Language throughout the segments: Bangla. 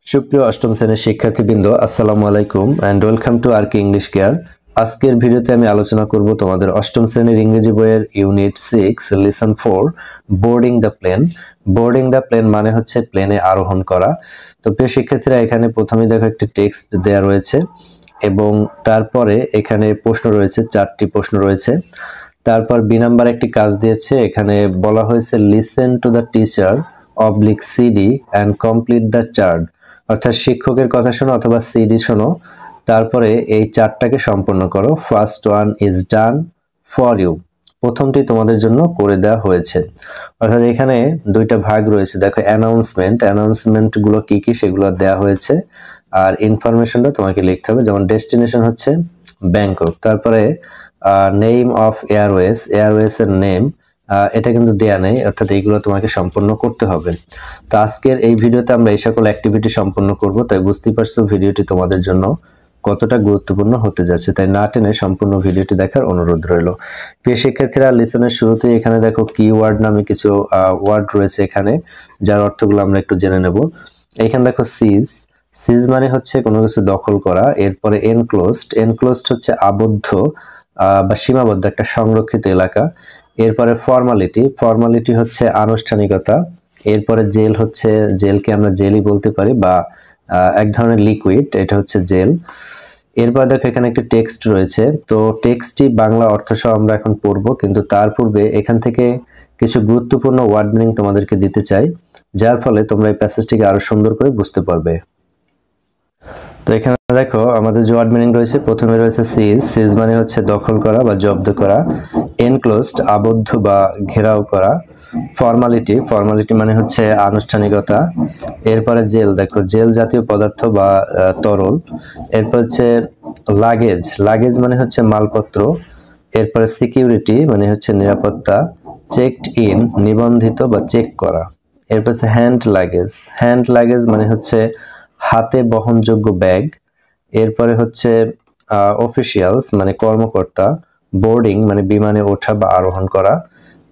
সুপ্রিয় অষ্টম শ্রেণীর শিক্ষার্থীবৃন্দ, আসসালামু আলাইকুম and welcome to RK English care. আজকের ভিডিওতে আমি আলোচনা করব তোমাদের অষ্টম শ্রেণীর ইংরেজি বইয়ের unit 6 lesson 4 boarding the plane. Boarding the plane মানে হচ্ছে প্লেনে আরোহণ করা। তো প্রিয় শিক্ষার্থীরা, এখানে প্রথমেই দেখো একটি টেক্সট দেয়া রয়েছে এবং তারপরে এখানে প্রশ্ন রয়েছে, 4টি প্রশ্ন রয়েছে। তারপর বি নাম্বার একটি কাজ দিয়েছে, এখানে বলা হয়েছে listen to the teacher oblique CD and complete the chart, অর্থাৎ শিক্ষকের কথা শোনো অথবা সিডি শোনো, তারপরে এই চার্টটাকে সম্পন্ন করো। First one is done for you, প্রথমটি তোমাদের জন্য করে দেওয়া হয়েছে। অর্থাৎ এখানে দুইটা ভাগ রয়েছে, দেখো অ্যানাউন্সমেন্ট গুলো কি কি সেগুলো দেওয়া হয়েছে, আর ইনফরমেশনটা তোমাকে লিখতে হবে। যেমন ডেস্টিনেশন হচ্ছে ব্যাংকক, তারপরে নেম অফ এয়ারওয়েজ এর নেম, এটা কিন্তু দেয়া নেই, অর্থাৎ এইগুলো তোমাকে সম্পন্ন করতে হবে। তো আজকের এই ভিডিওতে আমরা এই সকল অ্যাক্টিভিটি সম্পন্ন করব, তাই বুঝতেই পারছো ভিডিওটি তোমাদের জন্য কতটা গুরুত্বপূর্ণ হতে যাচ্ছে, তাই না টেনে সম্পূর্ণ ভিডিওটি দেখার অনুরোধ রইল। প্রিয় শিক্ষার্থীরা, লিসনের শুরুতেই এখানে দেখো কিওয়ার্ড নামে কিছু ওয়ার্ড রয়েছে এখানে, যার অর্থগুলো আমরা একটু জেনে নেব। এখানে দেখো সিজ মানে হচ্ছে কোনো কিছু দখল করা। এরপরে এনক্লোজড হচ্ছে আবদ্ধ বা সীমাবদ্ধ একটা সংরক্ষিত এলাকা। এরপরে ফর্মালিটি হচ্ছে আনুষ্ঠানিকতা। এরপরে জেল হচ্ছে, জেলকে আমরা জেলই বলতে পারি বা এক ধরনের লিকুইড, এটা হচ্ছে জেল। এরপর দেখো এখানে একটা টেক্সট রয়েছে, তো টেক্সটটি বাংলা অর্থ সহ আমরা এখন পড়বো, কিন্তু তার পূর্বে এখান থেকে কিছু গুরুত্বপূর্ণ ওয়ার্ড মিনিং তোমাদেরকে দিতে চাই, যার ফলে তোমরা এই প্যাসেজটিকে আরো সুন্দর করে বুঝতে পারবে। তো এখানে দেখো আমাদের যে ওয়ার্ড মিনিং রয়েছে, প্রথমে রয়েছে সিজ মানে হচ্ছে দখল করা বা জব্দ করা। এনক্লোজড আবদ্ধ বা ঘেরাও করা। ফর্মালিটি মানে হচ্ছে আনুষ্ঠানিকতা। এরপরে দেখো জেল জাতীয় পদার্থ বা তরল। এরপর হচ্ছে লাগেজ মানে হচ্ছে মালপত্র। এরপরে সিকিউরিটি মানে হচ্ছে নিরাপত্তা। চেকড ইন নিবন্ধিত বা চেক করা। এরপর হচ্ছে হ্যান্ড লাগেজ মানে হচ্ছে হাতে বহনযোগ্য ব্যাগ। এরপরে হচ্ছে অফিসিয়ালস মানে কর্মকর্তা। বোর্ডিং মানে বিমানে ওঠা বা আরোহণ করা।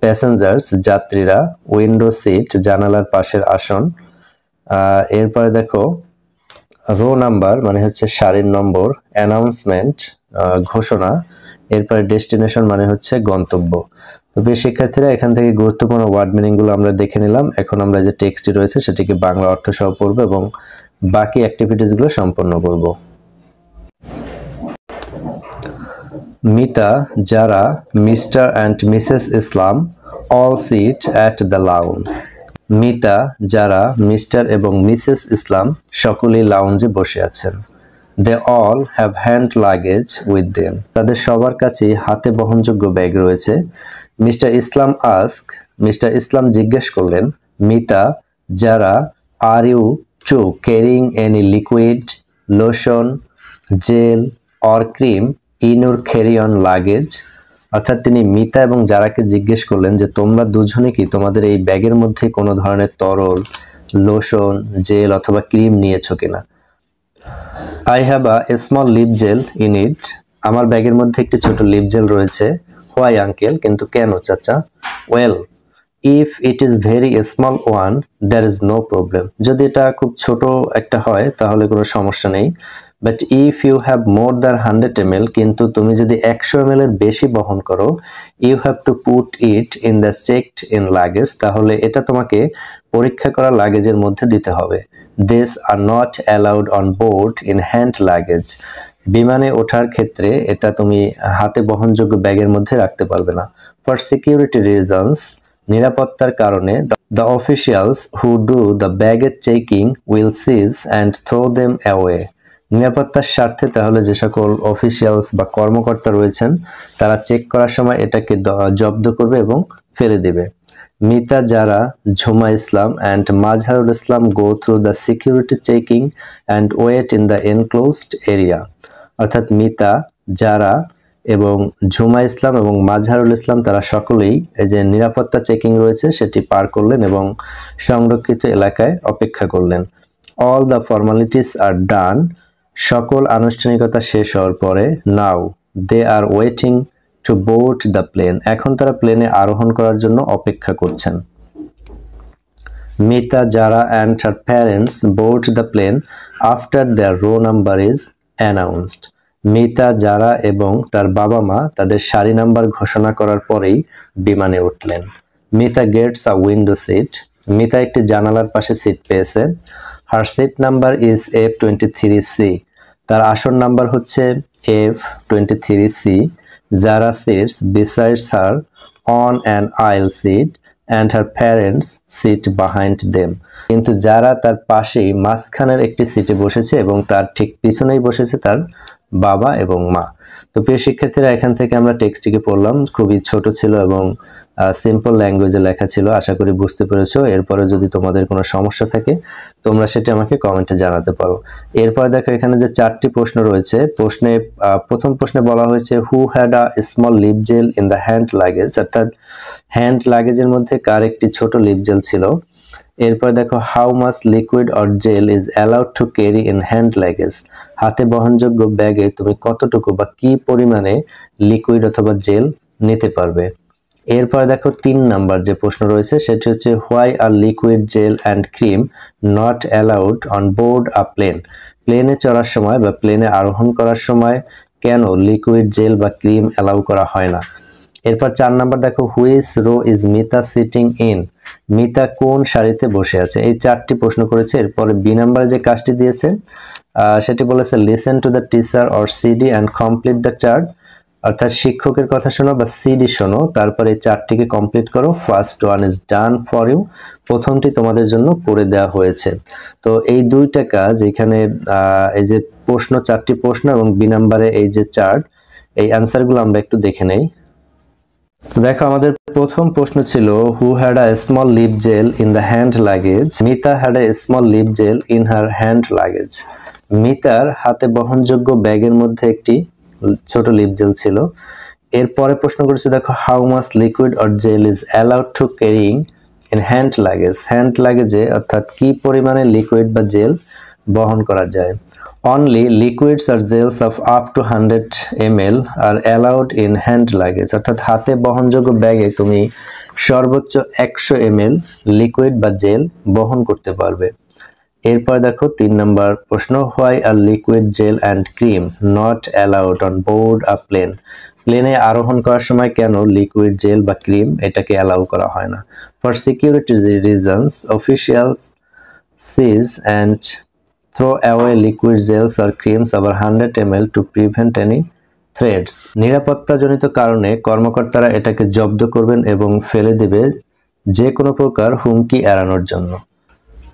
প্যাসেঞ্জার্স যাত্রীরা। উইন্ডো সিট জানালার পাশের আসন। এরপরে দেখো রো নাম্বার মানে হচ্ছে সারির নম্বর। অ্যানাউন্সমেন্ট ঘোষণা। এরপরে ডেস্টিনেশন মানে হচ্ছে গন্তব্য। তো প্রিয় শিক্ষার্থীরা, এখান থেকে গুরুত্বপূর্ণ ওয়ার্ড মিনিং গুলো আমরা দেখে নিলাম। এখন আমরা যে টেক্সটটি রয়েছে সেটিকে বাংলা অর্থ সহ পড়ব এবং বাকি অ্যাক্টিভিটিস গুলো সম্পন্ন করব। Mita, Zara, Mr and Mrs Islam all sit at the lounge. Mita, Zara, Mr এবং মিসেস ইসলাম সকলেই লাউঞ্জে বসে আছেন। They all have hand luggage with them, তাদের সবার কাছেই হাতে বহনযোগ্য ব্যাগ রয়েছে। মিস্টার ইসলাম জিজ্ঞেস করলেন, Mita, Zara, are you two carrying any liquid, lotion, gel or cream in your carry on luggage. অর্থাৎ তিনি মিতা এবং যারাকে জিজ্ঞেস করলেন যে তোমরা দুজনে কি তোমাদের এই ব্যাগের মধ্যে কোনো ধরনের তরল, লোশন, জেল অথবা ক্রিম নিয়েছো কিনা। I have a small lip gel in it, আমার ব্যাগের মধ্যে একটি ছোট লিপ জেল রয়েছে। হোয়াই আঙ্কেল, কিন্তু কেন চাচা। Well, if it is very small one there is no problem, যদি এটা খুব ছোট একটা হয় তাহলে কোনো সমস্যা নেই। But if you have more than 100 ml, কিন্তু তুমি যদি 100 ml এর বেশি বহন করো, you have to put it in the checked in luggage, তাহলে এটা তোমাকে পরীক্ষা করা লাগেজের মধ্যে দিতে হবে। This are not allowed on board in hand luggage, বিমানে ওঠার ক্ষেত্রে এটা তুমি হাতে বহনযোগ্য ব্যাগের মধ্যে রাখতে পারবে না। ফর সিকিউরিটি রিজনস, নিরাপত্তার কারণে, the officials who do the baggage checking will seize and throw them away, নিরাপত্তার স্বার্থে তাহলে যে সকল অফিসিয়ালস বা কর্মকর্তা রয়েছেন তারা চেক করার সময় এটাকে জব্দ করবে এবং ফেলে দেবে। মিতা, যারা, ঝুমা ইসলাম and Mazharul Islam go through the security checking and wait in the enclosed area, অর্থাৎ মিতা, যারা এবং ঝুমা ইসলাম এবং মাজহারুল ইসলাম তারা সকলেই এই যে নিরাপত্তা চেকিং রয়েছে সেটি পার করলেন এবং সংরক্ষিত এলাকায় অপেক্ষা করলেন। All the formalities are done, সকল আনুষ্ঠানিকতা শেষ হওয়ার পরে, now they are waiting to board the plane, এখন তারা প্লেনে আরোহণ করার জন্য অপেক্ষা করছেন। Mita, Jara and her parents board the plane after their row number is announced. Mita, জারা এবং তার বাবা মা তাদের সারি নাম্বার ঘোষণা করার পরেই বিমানে উঠলেন। Mita gets a window seat. Mita একটি জানালার পাশে সিট পেয়েছে। Her seat number is F23C। তার আসন নাম্বার হচ্ছে F23C। Zara sits besides her on an aisle seat and her parents sit behind them. কিন্তু যারা তার পাশেই মাঝখানের একটি সিটে বসেছে এবং তার ঠিক পিছনেই বসেছে তার বাবা এবং মা। তো প্রিয় শিক্ষার্থীরা, এখান থেকে আমরা টেক্সটটিকে পড়লাম, খুবই ছোট ছিল এবং সিম্পল ল্যাঙ্গুয়েজে লেখা ছিল। আশা করি বুঝতে পেরেছো। এরপরে যদি তোমাদের কোনো সমস্যা থাকে তোমরা সেটা আমাকে কমেন্টে জানাতে পারো। এরপর দেখো এখানে যে 4টি প্রশ্ন রয়েছে, প্রথম প্রশ্নে বলা হয়েছে who had a small lip gel in the hand luggage, অর্থাৎ হ্যান্ড লাগেজের মধ্যে কার একটি ছোট লিপ জেল ছিল। এরপর দেখো how much liquid or gel is allowed to carry in hand luggage, হাতে বহনযোগ্য ব্যাগে তুমি কতটুকু বা কি পরিমাণে লিকুইড অথবা জেল নিতে পারবে। এরপর দেখো 3 নাম্বার যে প্রশ্ন রয়েছে সেটি হচ্ছে why are liquid gel and cream not allowed on board a plane, প্লেনে চড়ার সময় বা প্লেনে আরোহণ করার সময় কেন লিকুইড জেল বা ক্রিম অ্যালাউ করা হয় না। এরপর 4 নাম্বার দেখো which row is Mita sitting in, Mita কোন সারিতে বসে আছে। এই 4টি প্রশ্ন করেছে। এরপরে বি নাম্বারে যে কাজটি দিয়েছে সেটি বলেছে listen to the teacher or CD and complete the chart, অর্থাৎ শিক্ষকের কথা শোনো বা সিডি শোনো, তারপরে এই চার্টটিকে কমপ্লিট করো। First one is done for you, প্রথমটি তোমাদের জন্য করে দেওয়া হয়েছে। তো এই 2টা কাজ এখানে এই যে প্রশ্ন 4টি প্রশ্ন এবং বি নাম্বারে এই যে চার্ট, এই অ্যান্সারগুলো আমরা একটু দেখে নেই। তো দেখো আমাদের প্রথম প্রশ্ন ছিল who had a small lip gel in the hand luggage, Mita had a small lip gel in her hand luggage. মিতার হাতে বহনযোগ্য ব্যাগের মধ্যে একটি ছোট লিপ জেল ছিল। এরপরে প্রশ্ন করেছে দেখো how much liquid or gel is allowed to carrying in hand luggage, hand লাগেজে অর্থাৎ কি পরিমাণে লিকুইড বা জেল বহন করা যায়। অনলি লিকুইডস আর gels of up to 100 ml are allowed in hand luggage, অর্থাৎ হাতে বহনযোগ্য ব্যাগে তুমি সর্বোচ্চ 100 ml লিকুইড বা জেল বহন করতে পারবে। এরপর দেখো 3 নাম্বার প্রশ্ন why are liquid gel and cream not allowed on board a plane, প্লেনে আরোহণ করার সময় কেন লিকুইড জেল বা ক্রিম এটাকে অ্যালাউ করা হয় না। For security reasons officials seize and throw away liquid gels or creams over 100 ml to prevent any threats, নিরাপত্তাজনিত কারণে কর্মকর্তারা এটাকে জব্দ করবেন এবং ফেলে দেবে যে কোনো প্রকার হুমকি এড়ানোর জন্য।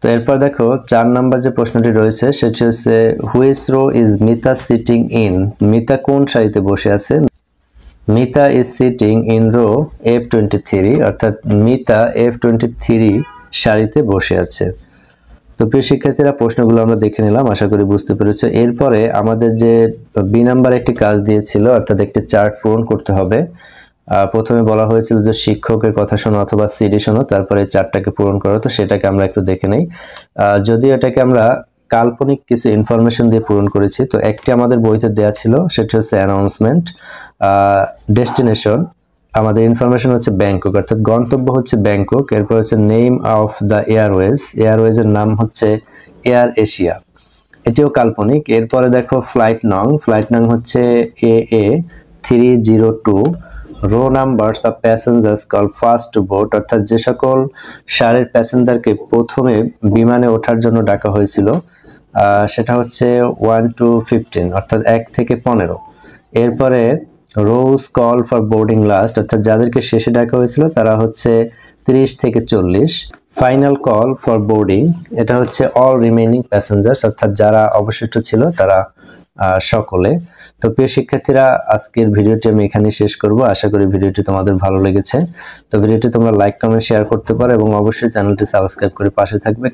তো এরপর দেখো 4 নাম্বার যে প্রশ্নটি রয়েছে সেটি হচ্ছে which row is Mita sitting in, Mita কোন সারিতে বসে আছে। Mita is sitting in row F23, অর্থাৎ মিতা F23 সারিতে বসে আছে। তো প্রিয় শিক্ষার্থীরা, প্রশ্নগুলো আমরা দেখে নিলাম, আশা করি বুঝতে পেরেছো। এরপরে আমাদের যে বি নাম্বার একটি কাজ দিয়েছিল, অর্থাৎ একটি চার্ট পূরণ করতে হবে। প্রথমে বলা হয়েছিল যে শিক্ষকের কথা শোনো অথবা সিডি শোনো, তারপরে চার্টটাকে পূরণ করো। তো সেটাকে আমরা একটু দেখে নেই। যদিও এটাকে আমরা কাল্পনিক কিছু ইনফরমেশন দিয়ে পূরণ করেছি। তো একটি আমাদের বইতে দেওয়া ছিল, সেটি হচ্ছে অ্যানাউন্সমেন্ট। ডেস্টিনেশন আমাদের ইনফরমেশন হচ্ছে ব্যাংকক, অর্থাৎ গন্তব্য হচ্ছে ব্যাংকক। এরপর হচ্ছে নেম অফ দ্য এয়ারওয়েজ, এয়ারওয়েজের নাম হচ্ছে এয়ার এশিয়া, এটিও কাল্পনিক। এরপরে দেখো ফ্লাইট নং হচ্ছে AA302। Row numbers of passengers call first to board, অর্থাৎ যে সকল সারির প্যাসেঞ্জারকে প্রথমে বিমানে ওঠার জন্য ডাকা হয়েছিল সেটা হচ্ছে 1 to 15, অর্থাৎ 1 থেকে 15। এরপরে রোজ কল ফর বোর্ডিং লাস্ট, অর্থাৎ যাদেরকে শেষে ডাকা হয়েছিল তারা হচ্ছে 30 থেকে 40। ফাইনাল কল ফর বোর্ডিং, এটা হচ্ছে অল রিমেইনিং প্যাসেঞ্জার্স, অর্থাৎ যারা অবশিষ্ট ছিল তারা সকলে। তো প্রিয় শিক্ষার্থীরা, আজকের ভিডিওটি আমি এখানে শেষ করব। আশা করি ভিডিওটি তোমাদের ভালো লেগেছে। তো ভিডিওটি তোমরা লাইক কমেন্ট শেয়ার করতে পারো এবং অবশ্যই চ্যানেলটি সাবস্ক্রাইব করে পাশে থাকবে।